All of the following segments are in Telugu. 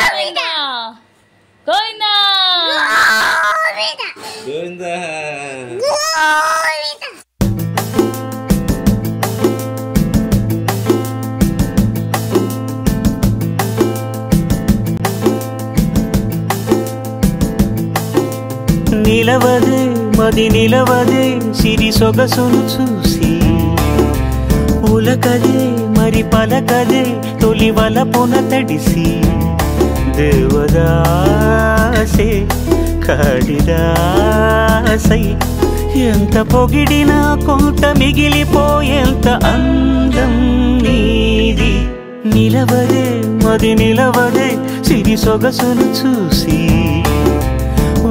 గోవిందా గోవిందా నిలవదే మది నిలవదే సిరి సొగసును చూసి ఉలకదే మరి పలకదే తొలి వలపున తడిసి దేవదాసే కాళిదాసై ఎంత పొగిడినా కొంత మిగిలిపోయేంత అందం నీది నిలవదే మది నిలవదే సిరి సొగసును చూసి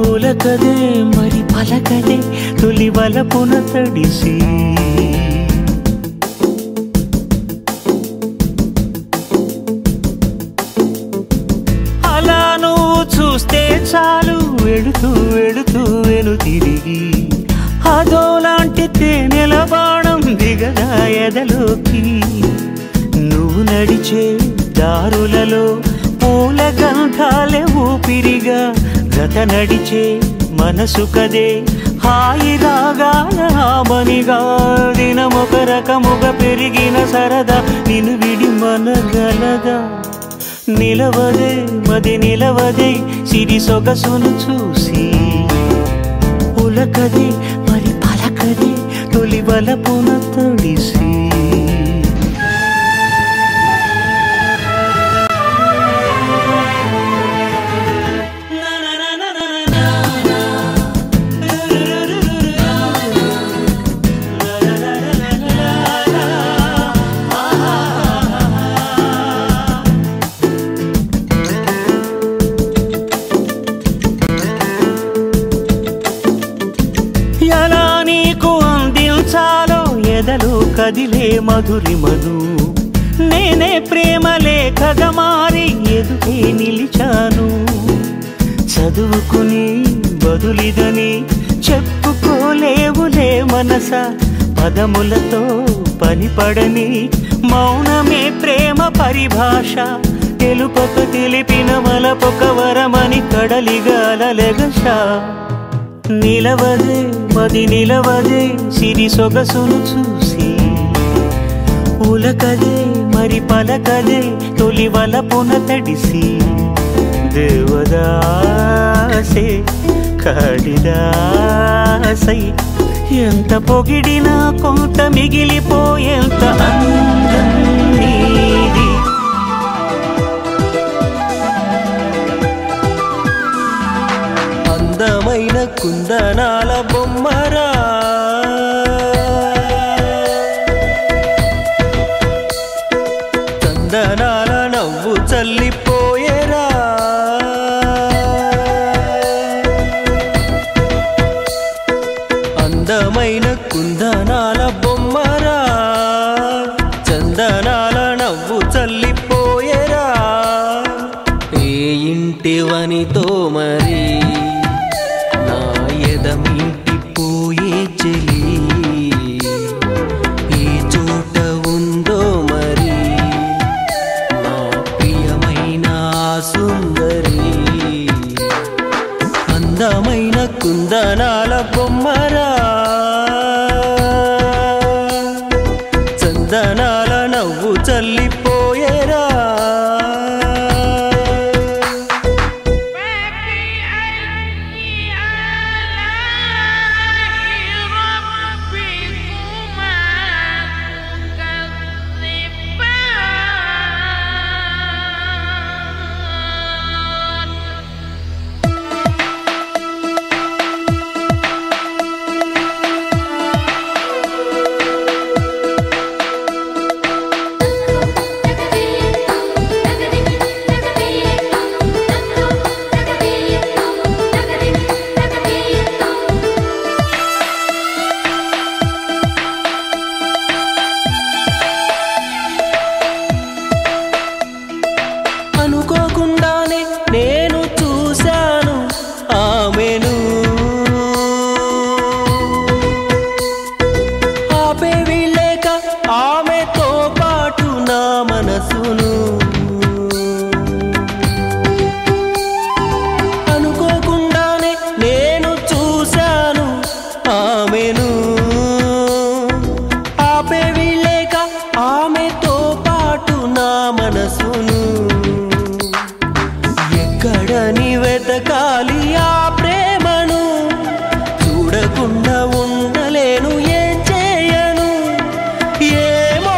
ఉలకదే మరి పలకదే తొలి వలపున తడిసి అలా నువ్వు చూస్తే చాలు వెళుతూ వెళుతూ వెను తిరిగి అదోలాంటి తేనెల బాణం దిగదా ఎదలోకి నువ్వు నడిచే దారులలో పూల గంధాలే ఊపిరిగా గత నడిచే మనసు కదే హాయి రాగాల హామనిగా దినమొక రకముగా పెరిగిన సరదా నిన్ను విడి మనగలదా నిలవదే మది నిలవదే సిరి సొగసును చూసి ఉలకదే మరి పలకదే తొలి వలపున తడిసి ఎలా నీకు అందించాలో ఎదలో కదిలే మధురిమను నేనే ప్రేమ లేఖగా మారి ఎదుటే నిలిచాను చదువుకుని బదులిదని చెప్పుకోలేవులే మనస పదములతో పనిపడని మౌనమే ప్రేమ పరిభాష తెలుపక తెలిపిన వలపొక వరమని కడలిగాలెగష నిలవదే మది నిలవదే సిరి సొగసును చూసి ఉలకదే మరి పలకదే తొలి వలపున తడిసి దేవదాసే కాళిదాసై ఎంత పొగిడినా కొంత మిగిలిపోయేంత అందం నీది అందమైన కుందనాల బొమ్మరా చందనాల నవ్వు చల్లిపోయేరా అందమైన కుందనాల బొమ్మరా చందనాల నవ్వు చల్లిపోయేరా ఏ ఇంటివనితో మరి నా మనసున